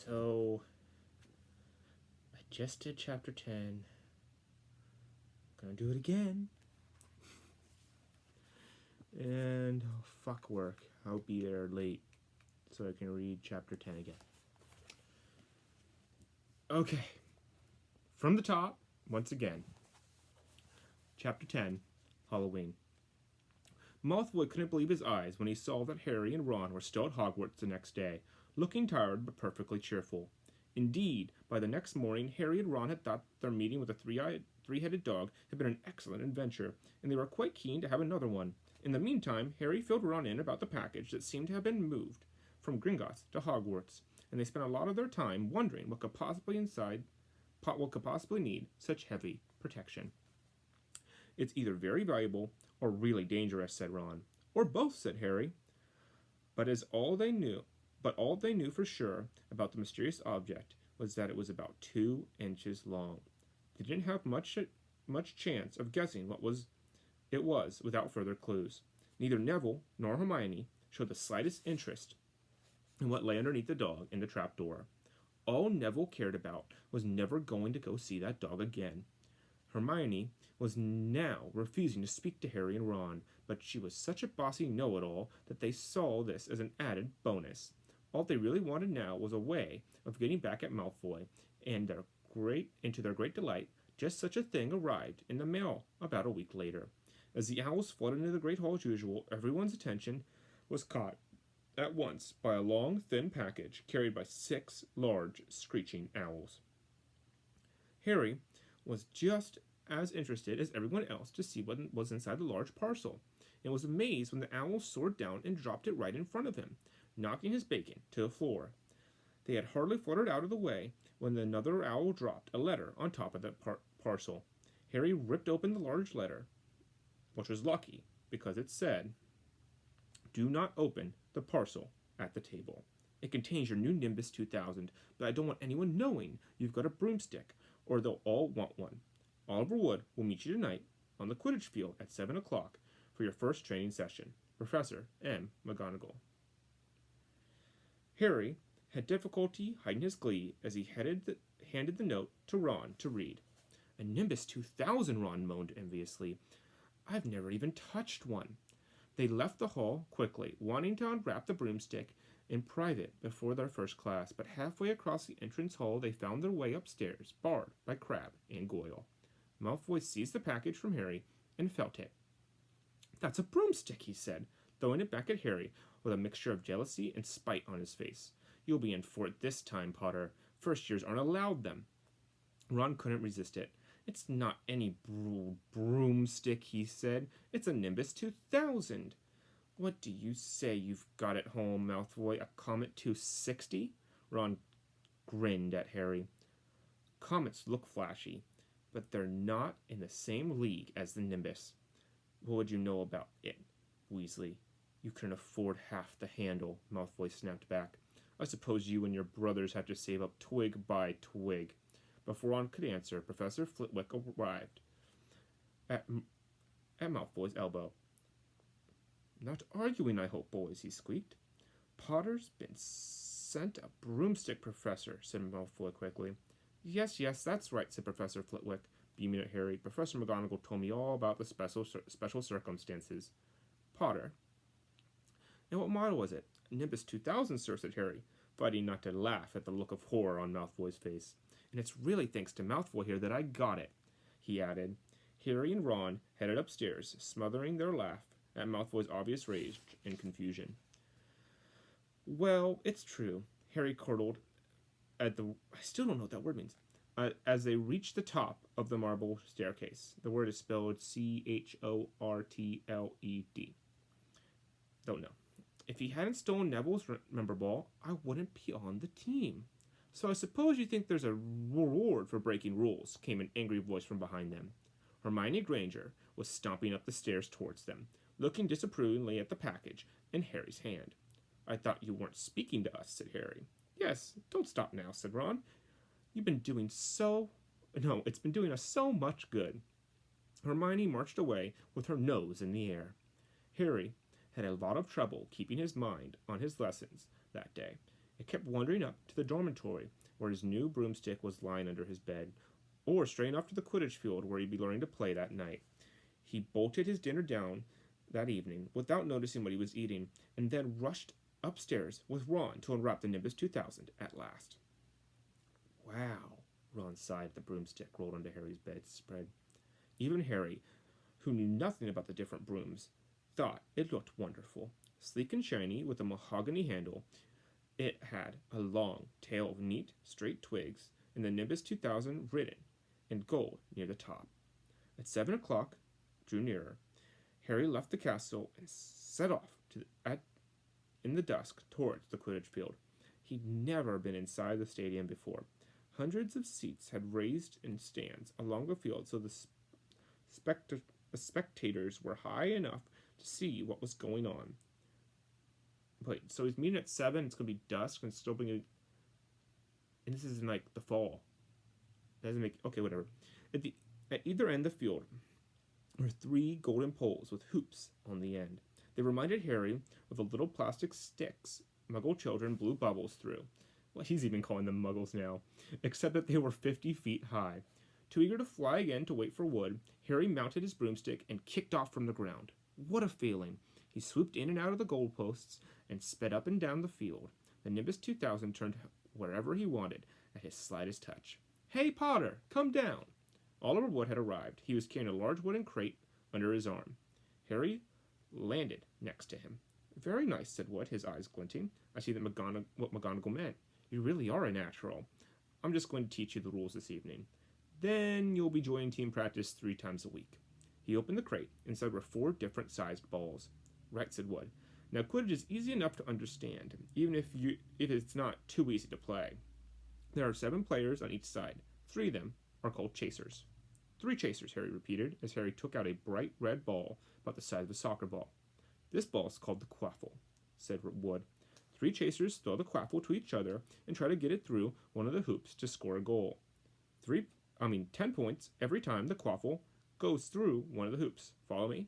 So, I just did chapter 10. Gonna do it again. And, oh, fuck work. I'll be there late so I can read chapter 10 again. Okay. From the top, once again. Chapter 10, Halloween. Malfoy couldn't believe his eyes when he saw that Harry and Ron were still at Hogwarts the next day, looking tired but perfectly cheerful. Indeed, by the next morning, Harry and Ron had thought their meeting with the three-headed dog had been an excellent adventure, and they were quite keen to have another one. In the meantime, Harry filled Ron in about the package that seemed to have been moved from Gringotts to Hogwarts, and they spent a lot of their time wondering what could possibly need such heavy protection. It's either very valuable or really dangerous, said Ron. Or both, said Harry. But all they knew for sure about the mysterious object was that it was about 2 inches long. They didn't have much chance of guessing what it was without further clues. Neither Neville nor Hermione showed the slightest interest in what lay underneath the dog in the trapdoor. All Neville cared about was never going to go see that dog again. Hermione was now refusing to speak to Harry and Ron, but she was such a bossy know-it-all that they saw this as an added bonus. All they really wanted now was a way of getting back at Malfoy, and to their great delight, just such a thing arrived in the mail about a week later. As the owls flooded into the great hall as usual, everyone's attention was caught at once by a long, thin package carried by 6 large, screeching owls. Harry was just as interested as everyone else to see what was inside the large parcel, and was amazed when the owl soared down and dropped it right in front of him, knocking his bacon to the floor. They had hardly fluttered out of the way when another owl dropped a letter on top of the parcel. Harry ripped open the large letter, which was lucky because it said, "Do not open the parcel at the table. It contains your new Nimbus 2000, but I don't want anyone knowing you've got a broomstick, or they'll all want one. Oliver Wood will meet you tonight on the Quidditch field at 7 o'clock for your first training session. Professor M. McGonagall." Harry had difficulty hiding his glee as he handed the note to Ron to read. "A Nimbus 2000, Ron moaned enviously. I've never even touched one." They left the hall quickly, wanting to unwrap the broomstick in private before their first class, but halfway across the entrance hall they found their way upstairs, barred by Crabbe and Goyle. Malfoy seized the package from Harry and felt it. "That's a broomstick," he said, throwing it back at Harry with a mixture of jealousy and spite on his face. "You'll be in for it this time, Potter. First years aren't allowed them." Ron couldn't resist it. "It's not any broomstick," he said. "It's a Nimbus 2000. "What do you say you've got at home, Malfoy? A Comet 260? Ron grinned at Harry. "Comets look flashy, but they're not in the same league as the Nimbus." "What would you know about it, Weasley? You couldn't afford half the handle," Malfoy snapped back. "I suppose you and your brothers have to save up twig by twig." Before Ron could answer, Professor Flitwick arrived at Malfoy's elbow. "Not arguing, I hope, boys," he squeaked. "Potter's been sent a broomstick, Professor," said Malfoy quickly. Yes, that's right," said Professor Flitwick, beaming at Harry. "Professor McGonagall told me all about the special circumstances." "Potter." "And what model was it?" "Nimbus 2000, sir," said Harry, fighting not to laugh at the look of horror on Malfoy's face. "And it's really thanks to Malfoy here that I got it," he added. Harry and Ron headed upstairs, smothering their laugh at Malfoy's obvious rage and confusion. "Well, it's true," Harry curdled I still don't know what that word means. As they reached the top of the marble staircase. The word is spelled Chortled. Don't know. "If he hadn't stolen Neville's member ball, I wouldn't be on the team." "So I suppose you think there's a reward for breaking rules," came an angry voice from behind them. Hermione Granger was stomping up the stairs towards them, looking disapprovingly at the package in Harry's hand. "I thought you weren't speaking to us," said Harry. "Yes, don't stop now," said Ron. It's been doing us so much good." Hermione marched away with her nose in the air. Harry had a lot of trouble keeping his mind on his lessons that day, It kept wandering up to the dormitory, where his new broomstick was lying under his bed, or straying off to the Quidditch field where he'd be learning to play that night. He bolted his dinner down that evening without noticing what he was eating, and then rushed upstairs with Ron to unwrap the Nimbus 2000 at last. Wow, Ron sighed as the broomstick rolled onto Harry's bedspread. Even Harry, who knew nothing about the different brooms, thought it looked wonderful. Sleek and shiny, with a mahogany handle, it had a long tail of neat, straight twigs, and the Nimbus 2000 written in gold near the top. At 7 o'clock drew nearer. Harry left the castle and set off in the dusk towards the Quidditch field. He'd never been inside the stadium before. Hundreds of seats had raised in stands along the field so the spectators were high enough to see what was going on. Wait, so he's meeting at 7, it's going to be dusk, and still being and this is in, like, the fall. That doesn't make... Okay, whatever. At either end of the field were 3 golden poles with hoops on the end. They reminded Harry of the little plastic sticks Muggle children blew bubbles through. Well, he's even calling them Muggles now. Except that they were 50 feet high. Too eager to fly again to wait for wood, Harry mounted his broomstick and kicked off from the ground. What a feeling! He swooped in and out of the goalposts and sped up and down the field. The Nimbus 2000 turned wherever he wanted at his slightest touch. Hey, Potter, come down! Oliver Wood had arrived. He was carrying a large wooden crate under his arm. Harry landed next to him. Very nice, said Wood, his eyes glinting. I see what McGonagall meant. You really are a natural. I'm just going to teach you the rules this evening. Then you'll be joining team practice 3 times a week. He opened the crate. Inside were 4 different sized balls. Right, said Wood. Now Quidditch is easy enough to understand, even if it's not too easy to play. There are 7 players on each side. 3 of them are called chasers. 3 chasers, Harry repeated, as Harry took out a bright red ball about the size of a soccer ball. This ball is called the quaffle, said Wood. 3 chasers throw the quaffle to each other and try to get it through one of the hoops to score a goal. 10 points every time the quaffle goes through one of the hoops. Follow me?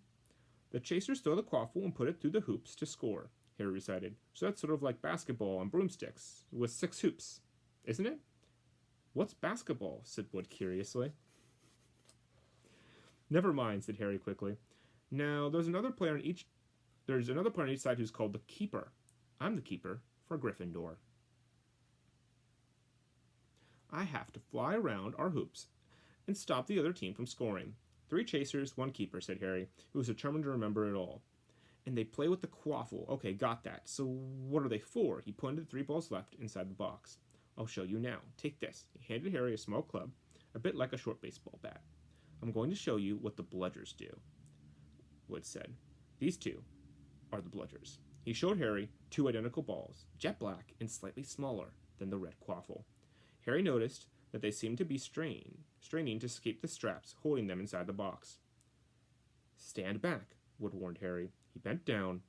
The chasers throw the quaffle and put it through the hoops to score, Harry recited. So that's sort of like basketball on broomsticks, with 6 hoops, isn't it? What's basketball? Said Wood curiously. Never mind, said Harry quickly. Now, there's another player on each side who's called the keeper. I'm the keeper for Gryffindor. I have to fly around our hoops and stop the other team from scoring. 3 chasers, 1 keeper, said Harry, who was determined to remember it all. And they play with the quaffle. Okay, got that. So what are they for? He pointed to 3 balls left inside the box. I'll show you now. Take this. He handed Harry a small club, a bit like a short baseball bat. I'm going to show you what the bludgers do, Wood said. These 2 are the bludgers. He showed Harry 2 identical balls, jet black and slightly smaller than the red quaffle. Harry noticed that they seemed to be straining to escape the straps holding them inside the box. Stand back, Wood warned Harry. He bent down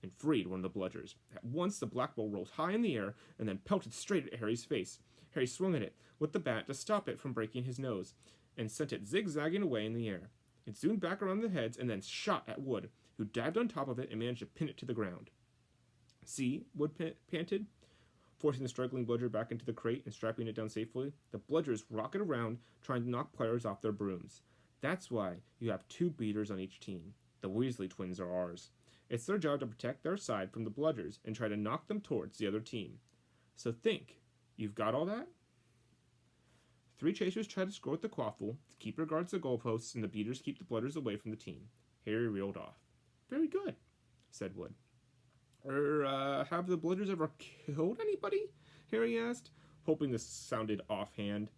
and freed one of the bludgers. At once the black ball rose high in the air and then pelted straight at Harry's face. Harry swung at it with the bat to stop it from breaking his nose and sent it zigzagging away in the air. It zoomed back around the heads and then shot at Wood, who dived on top of it and managed to pin it to the ground. See, Wood panted, forcing the struggling bludger back into the crate and strapping it down safely. The bludgers rocket around, trying to knock players off their brooms. That's why you have 2 beaters on each team. The Weasley twins are ours. It's their job to protect their side from the bludgers and try to knock them towards the other team. So think, you've got all that? 3 chasers try to score with the quaffle, the keeper guards the goalposts, and the beaters keep the bludgers away from the team. Harry reeled off. Very good, said Wood. Have the bludgers ever killed anybody? Harry asked, hoping this sounded offhand.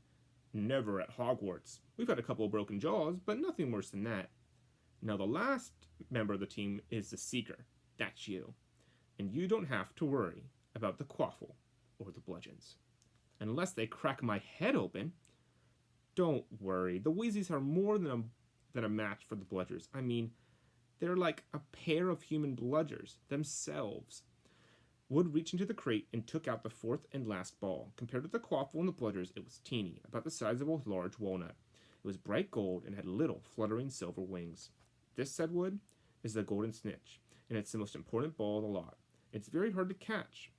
Never at Hogwarts. We've had a couple of broken jaws, but nothing worse than that. Now the last member of the team is the Seeker. That's you. And you don't have to worry about the quaffle or the bludgeons. Unless they crack my head open. Don't worry. The Weasleys are more than a match for the bludgers. I mean, they're like a pair of human bludgers themselves. Wood reached into the crate and took out the 4th and last ball. Compared to the quaffle and the bludgers, it was teeny, about the size of a large walnut. It was bright gold and had little fluttering silver wings. This, said Wood, is the golden snitch, and it's the most important ball of the lot. It's very hard to catch.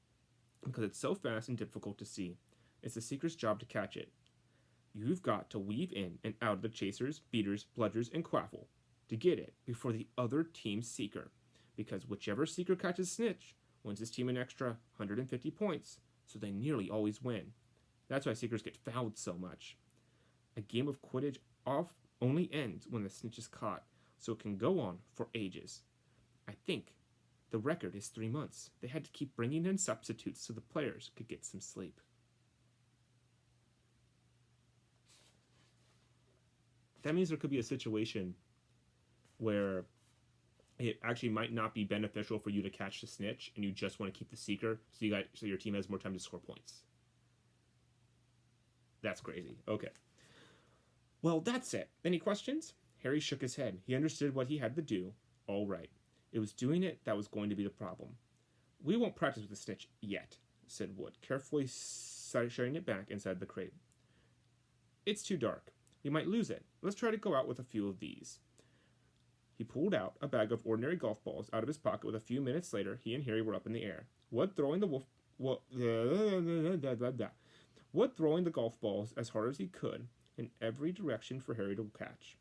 because it's so fast and difficult to see. It's the seeker's job to catch it. You've got to weave in and out of the chasers, beaters, bludgers, and quaffle to get it before the other team's seeker, because whichever seeker catches snitch wins his team an extra 150 points, so they nearly always win. That's why seekers get fouled so much. A game of Quidditch only ends when the snitch is caught, so it can go on for ages. I think the record is 3 months. They had to keep bringing in substitutes so the players could get some sleep. That means there could be a situation where it actually might not be beneficial for you to catch the snitch, and you just want to keep the seeker, so your team has more time to score points. That's crazy. Okay. Well, that's it. Any questions? Harry shook his head. He understood what he had to do. All right. It was doing it that was going to be the problem. We won't practice with the snitch yet, said Wood, carefully sharing it back inside the crate. It's too dark. We might lose it. Let's try to go out with a few of these. He pulled out a bag of ordinary golf balls out of his pocket. With a few minutes later, he and Harry were up in the air. Wood throwing the golf balls as hard as he could in every direction for Harry to catch.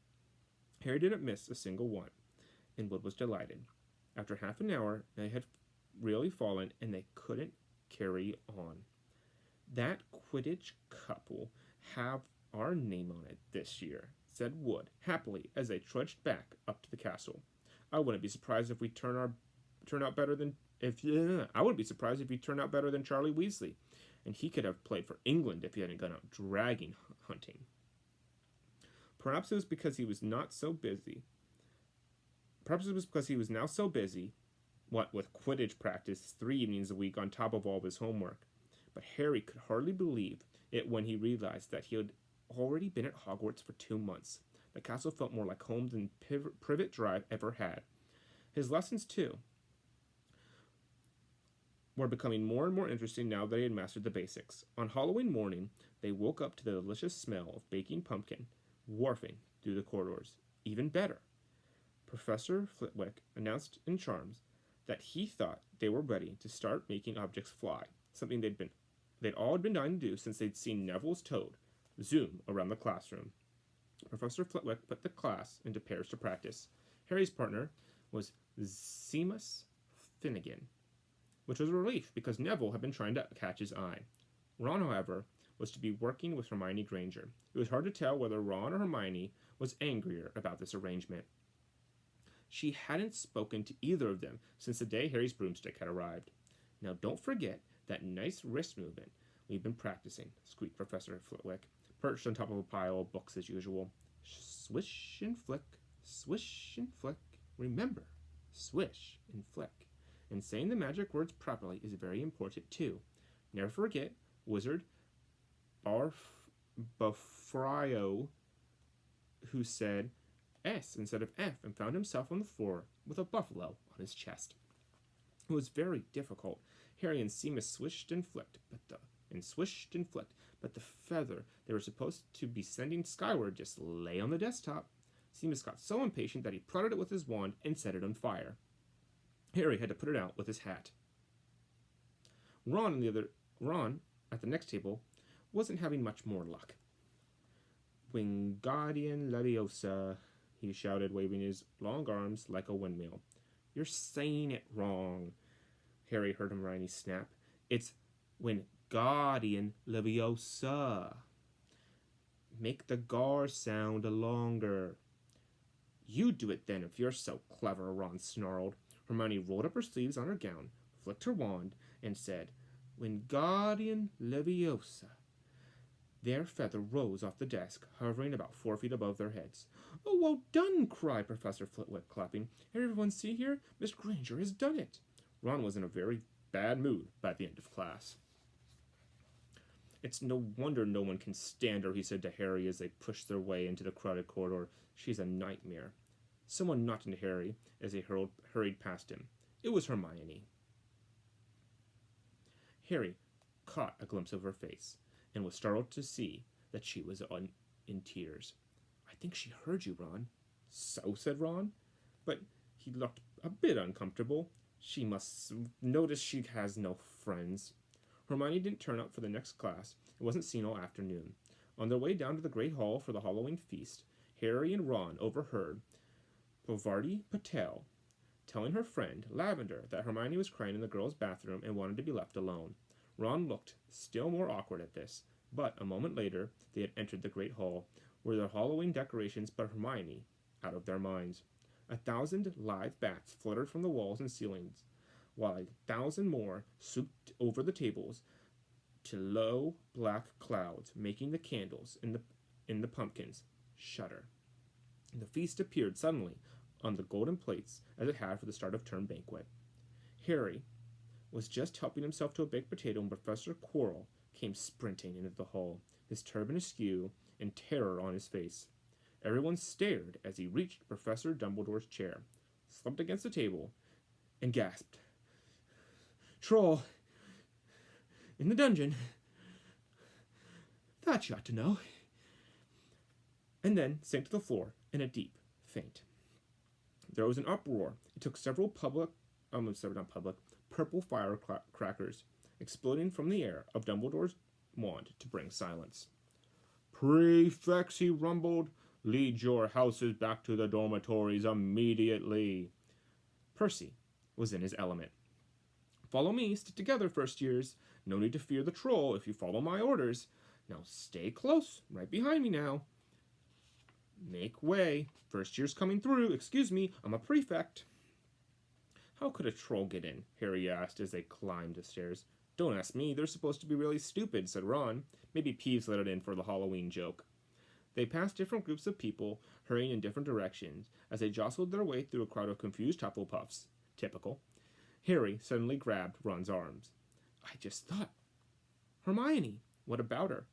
Harry didn't miss a single one, and Wood was delighted. After half an hour, they had really fallen, and they couldn't carry on. That Quidditch Cup will have our name on it this year, said Wood happily as they trudged back up to the castle. I wouldn't be surprised if we turn out better than Charlie Weasley, and he could have played for England if he hadn't gone out dragon hunting. Perhaps it was because he was now so busy, what with Quidditch practice 3 evenings a week on top of all of his homework. But Harry could hardly believe it when he realized that he had already been at Hogwarts for 2 months. The castle felt more like home than Privet Drive ever had. His lessons, too, were becoming more and more interesting now that he had mastered the basics. On Halloween morning, they woke up to the delicious smell of baking pumpkin wafting through the corridors. Even better, Professor Flitwick announced in Charms that he thought they were ready to start making objects fly, something they'd all been dying to do since they'd seen Neville's toad zoom around the classroom. Professor Flitwick put the class into pairs to practice. Harry's partner was Seamus Finnegan, which was a relief because Neville had been trying to catch his eye. Ron, however, was to be working with Hermione Granger. It was hard to tell whether Ron or Hermione was angrier about this arrangement. She hadn't spoken to either of them since the day Harry's broomstick had arrived. Now don't forget that nice wrist movement we've been practicing, squeaked Professor Flitwick, perched on top of a pile of books as usual. Swish and flick, swish and flick. Remember, swish and flick. And saying the magic words properly is very important too. Never forget Wizard Barfrio, who said S instead of F and found himself on the floor with a buffalo on his chest. It was very difficult. Harry and Seamus swished and flicked, but the feather they were supposed to be sending skyward just lay on the desktop. Seamus got so impatient that he prodded it with his wand and set it on fire. Harry had to put it out with his hat. Ron at the next table wasn't having much more luck. Wingardium Leviosa, he shouted, waving his long arms like a windmill. You're saying it wrong, Harry heard Hermione snap. It's Wingardium Leviosa. Make the gar sound longer. You do it then if you're so clever, Ron snarled. Hermione rolled up her sleeves on her gown, flicked her wand, and said, Wingardium Leviosa. Their feather rose off the desk, hovering about 4 feet above their heads. Oh, well done, cried Professor Flitwick, clapping. Everyone see here? Miss Granger has done it. Ron was in a very bad mood by the end of class. It's no wonder no one can stand her, he said to Harry as they pushed their way into the crowded corridor. She's a nightmare. Someone knocked into Harry as they hurried past him. It was Hermione. Harry caught a glimpse of her face and was startled to see that she was in tears. I think she heard you, Ron. So, said Ron, but he looked a bit uncomfortable. She must notice she has no friends. Hermione didn't turn up for the next class and wasn't seen all afternoon. On their way down to the Great Hall for the Halloween feast, Harry and Ron overheard Parvati Patel telling her friend, Lavender, that Hermione was crying in the girls' bathroom and wanted to be left alone. Ron looked still more awkward at this, but a moment later they had entered the Great Hall, where their Halloween decorations put Hermione out of their minds. 1,000 live bats fluttered from the walls and ceilings, while 1,000 more swooped over the tables to low black clouds, making the candles in the pumpkins shudder. The feast appeared suddenly on the golden plates as it had for the start of term banquet. Harry was just helping himself to a baked potato when Professor Quirrell came sprinting into the hall, his turban askew and terror on his face. Everyone stared as he reached Professor Dumbledore's chair, slumped against the table, and gasped, "Troll! In the dungeon! That you ought to know!" And then sank to the floor in a deep faint. There was an uproar. It took several purple firecrackers exploding from the air of Dumbledore's wand to bring silence. "Prefects," he rumbled, "lead your houses back to the dormitories immediately." Percy was in his element. "Follow me, stick together, first years. No need to fear the troll if you follow my orders. Now stay close, right behind me now. Make way. First year's coming through. Excuse me, I'm a prefect." "How could a troll get in?" Harry asked as they climbed the stairs. "Don't ask me. They're supposed to be really stupid," said Ron. Maybe Peeves let it in for the Halloween joke. They passed different groups of people, hurrying in different directions, as they jostled their way through a crowd of confused Hufflepuffs. Typical. Harry suddenly grabbed Ron's arms. "I just thought. Hermione, what about her?"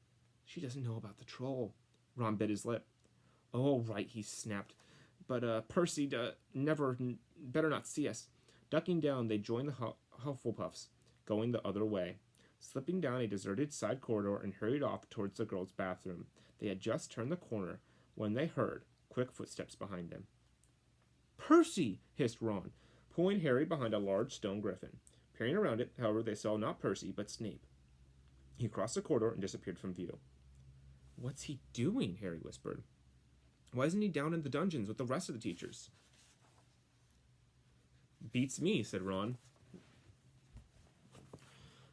"She doesn't know about the troll." Ron bit his lip. "Oh, right," he snapped. "But, Percy, better not see us." Ducking down, they joined the Hufflepuffs, going the other way, slipping down a deserted side corridor and hurried off towards the girls' bathroom. They had just turned the corner when they heard quick footsteps behind them. "Percy!" hissed Ron, pulling Harry behind a large stone griffin. Peering around it, however, they saw not Percy, but Snape. He crossed the corridor and disappeared from view. "What's he doing?" Harry whispered. "Why isn't he down in the dungeons with the rest of the teachers?" "Beats me," said Ron.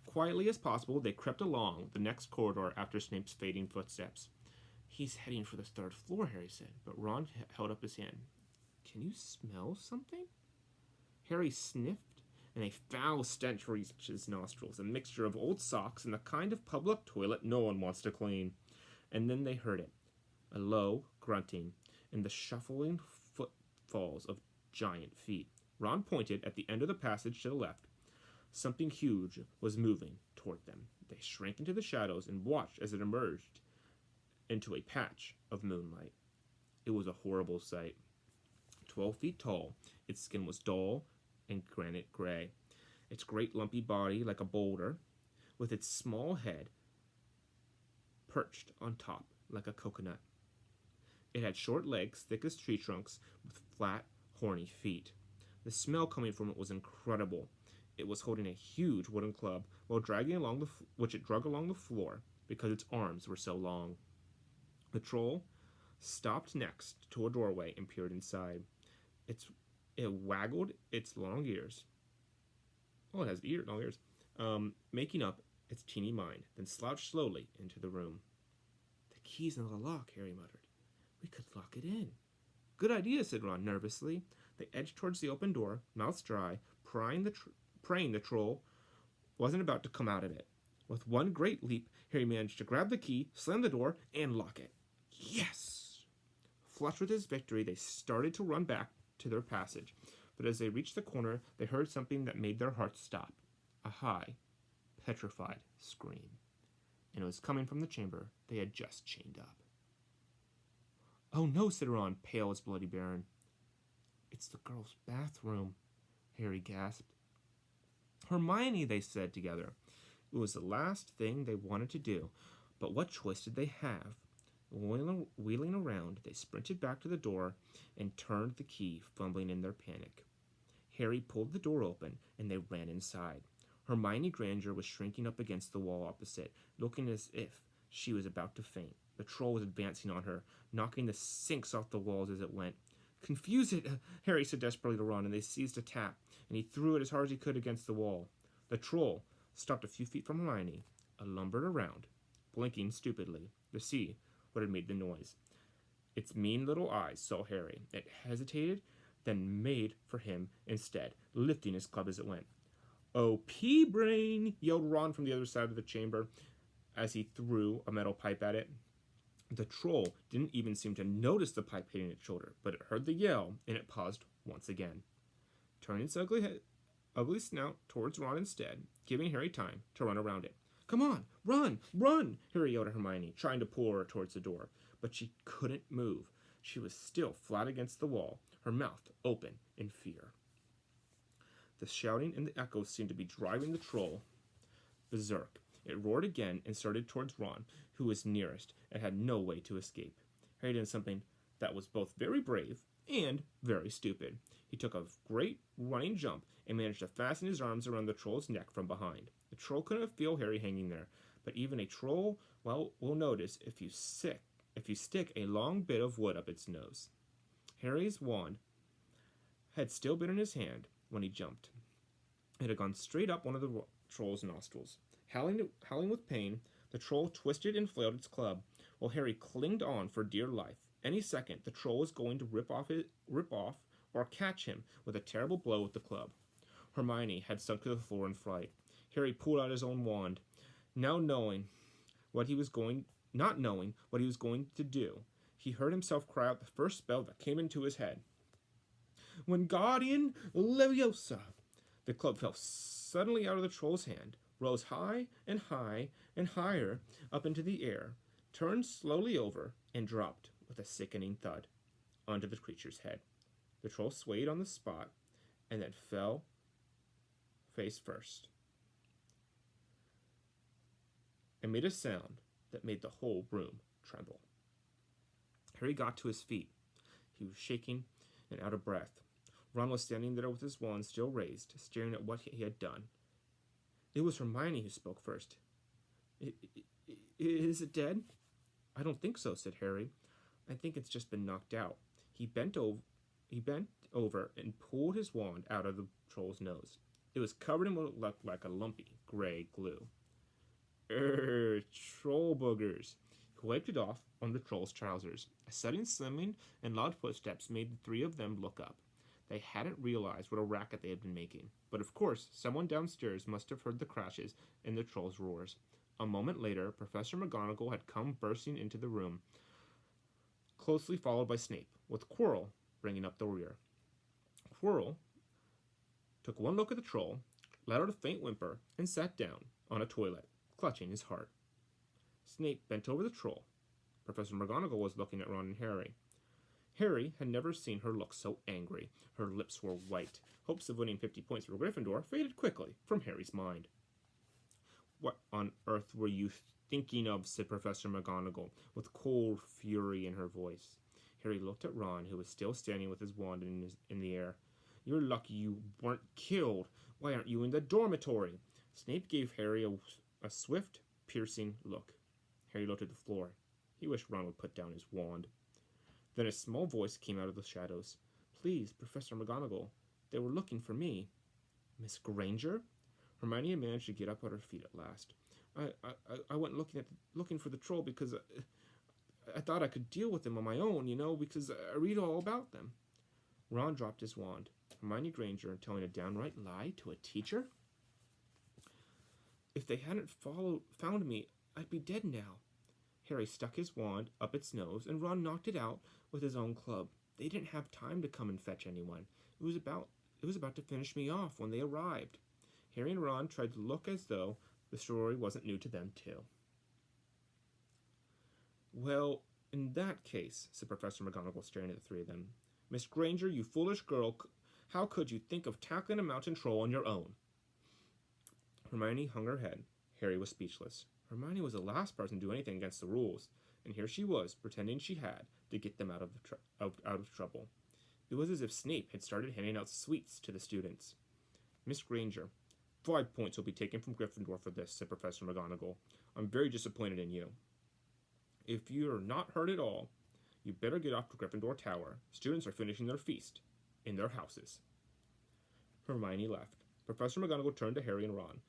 Quietly as possible, they crept along the next corridor after Snape's fading footsteps. "He's heading for the third floor," Harry said, but Ron held up his hand. "Can you smell something?" Harry sniffed, and a foul stench reached his nostrils, a mixture of old socks and the kind of public toilet no one wants to clean. And then they heard it, a low grunting, and the shuffling footfalls of giant feet. Ron pointed at the end of the passage to the left. Something huge was moving toward them. They shrank into the shadows and watched as it emerged into a patch of moonlight. It was a horrible sight. 12 feet tall, its skin was dull and granite gray. Its great lumpy body like a boulder, with its small head perched on top like a coconut. It had short legs, thick as tree trunks, with flat, horny feet. The smell coming from it was incredible. It was holding a huge wooden club, which it dragged along the floor because its arms were so long. The troll stopped next to a doorway and peered inside. It waggled its long ears. Oh, it has long ears. Making up its teeny mind, then slouched slowly into the room. "The key's in the lock," Harry muttered. "We could lock it in." "Good idea," said Ron nervously. They edged towards the open door, mouths dry, praying the troll wasn't about to come out of it. With one great leap, Harry managed to grab the key, slam the door, and lock it. Yes! Flushed with his victory, they started to run back to their passage, but as they reached the corner, they heard something that made their hearts stop. A high, petrified scream. And it was coming from the chamber they had just chained up. "Oh no," said Ron, pale as Bloody Baron. "It's the girls' bathroom," Harry gasped. "Hermione," they said together. It was the last thing they wanted to do, but what choice did they have? Wheeling around, they sprinted back to the door and turned the key, fumbling in their panic. Harry pulled the door open, and they ran inside. Hermione Granger was shrinking up against the wall opposite, looking as if she was about to faint. The troll was advancing on her, knocking the sinks off the walls as it went. Confuse it, Harry said desperately to Ron, and they seized a tap, and he threw it as hard as he could against the wall. The troll stopped a few feet from Hermione, and lumbered around, blinking stupidly to see what had made the noise. Its mean little eyes saw Harry. It hesitated, then made for him instead, lifting his club as it went. "Oh, pea-brain!" yelled Ron from the other side of the chamber as he threw a metal pipe at it. The troll didn't even seem to notice the pipe hitting its shoulder, but it heard the yell, and it paused once again, turning its ugly snout towards Ron instead, giving Harry time to run around it. "Come on, run, run!" Harry yelled at Hermione, trying to pull her towards the door, but she couldn't move. She was still flat against the wall, her mouth open in fear. The shouting and the echoes seemed to be driving the troll berserk. It roared again and started towards Ron, who was nearest and had no way to escape. Harry did something that was both very brave and very stupid. He took a great running jump and managed to fasten his arms around the troll's neck from behind. The troll couldn't feel Harry hanging there, but even a troll will notice if you stick a long bit of wood up its nose. Harry's wand had still been in his hand when he jumped. It had gone straight up one of the troll's nostrils. Howling with pain, the troll twisted and flailed its club, while Harry clinged on for dear life. Any second, the troll was going to rip off or catch him with a terrible blow with the club. Hermione had sunk to the floor in fright. Harry pulled out his own wand, not knowing what he was going to do. He heard himself cry out the first spell that came into his head. Wingardium Leviosa! The club fell suddenly out of the troll's hand, rose high and higher up into the air, turned slowly over, and dropped with a sickening thud onto the creature's head. The troll swayed on the spot and then fell face first and made a sound that made the whole room tremble. Harry got to his feet. He was shaking and out of breath. Ron was standing there with his wand still raised, staring at what he had done. It was Hermione who spoke first. Is it dead?" "I don't think so," said Harry. "I think it's just been knocked out." He bent over and pulled his wand out of the troll's nose. It was covered in what looked like a lumpy gray glue. Troll boogers." He wiped it off on the troll's trousers. A sudden slamming and loud footsteps made the three of them look up. They hadn't realized what a racket they had been making, but of course someone downstairs must have heard the crashes and the troll's roars. A moment later, Professor McGonagall had come bursting into the room, closely followed by Snape, with Quirrell bringing up the rear. Quirrell took one look at the troll, let out a faint whimper, and sat down on a toilet, clutching his heart. Snape bent over the troll. Professor McGonagall was looking at Ron and Harry. Harry had never seen her look so angry. Her lips were white. Hopes of winning 50 points for Gryffindor faded quickly from Harry's mind. "What on earth were you thinking of?" said Professor McGonagall, with cold fury in her voice. Harry looked at Ron, who was still standing with his wand in the air. "You're lucky you weren't killed. Why aren't you in the dormitory?" Snape gave Harry a swift, piercing look. Harry looked at the floor. He wished Ron would put down his wand. Then a small voice came out of the shadows. "Please, Professor McGonagall, they were looking for me." "Miss Granger?" Hermione had managed to get up on her feet at last. I went looking for the troll because I thought I could deal with them on my own, because I read all about them." Ron dropped his wand. Hermione Granger telling a downright lie to a teacher? "If they hadn't found me, I'd be dead now." Harry stuck his wand up its nose, and Ron knocked it out with his own club. They didn't have time to come and fetch anyone. It was about to finish me off when they arrived. Harry and Ron tried to look as though the story wasn't new to them, too. "Well, in that case," said Professor McGonagall, staring at the three of them, "Miss Granger, you foolish girl, how could you think of tackling a mountain troll on your own?" Hermione hung her head. Harry was speechless. Hermione was the last person to do anything against the rules, and here she was, pretending she had, to get them out of trouble. It was as if Snape had started handing out sweets to the students. "Miss Granger, 5 points will be taken from Gryffindor for this, said Professor McGonagall. I'm very disappointed in you. If you're not hurt at all, you better get off to Gryffindor Tower. Students are finishing their feast in their houses. Hermione left. Professor McGonagall turned to Harry and Ron.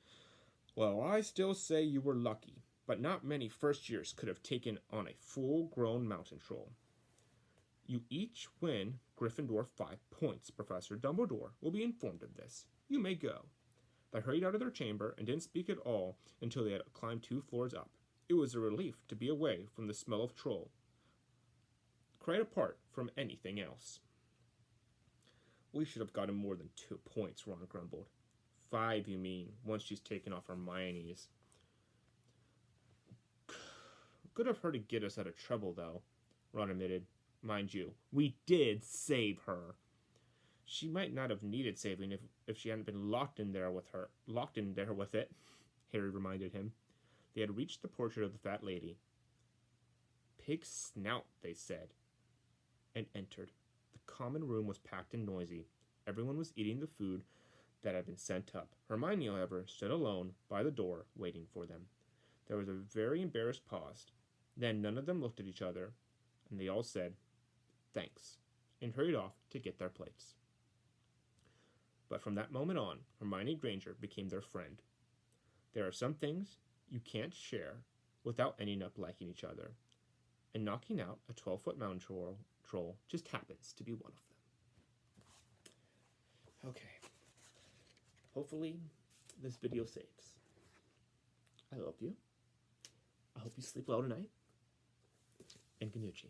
Well, I still say you were lucky, but not many first years could have taken on a full-grown mountain troll. You each win Gryffindor 5 points. Professor Dumbledore will be informed of this. You may go. They hurried out of their chamber and didn't speak at all until they had climbed 2 floors up. It was a relief to be away from the smell of troll, quite apart from anything else. We should have gotten more than 2 points, Ron grumbled. 5, you mean, once she's taken off Hermione's. Good of her to get us out of trouble, though, Ron admitted. Mind you, we did save her. She might not have needed saving if she hadn't been locked in there with it, Harry reminded him. They had reached the portrait of the fat lady. Pig snout, they said, and entered. The common room was packed and noisy. Everyone was eating the food that had been sent up. Hermione, however, stood alone by the door, waiting for them. There was a very embarrassed pause. Then none of them looked at each other, and they all said, thanks, and hurried off to get their plates. But from that moment on, Hermione Granger became their friend. There are some things you can't share without ending up liking each other, and knocking out a 12-foot mountain troll just happens to be one of them. Okay. Hopefully, this video saves. I love you. I hope you sleep well tonight. And Gnocchi.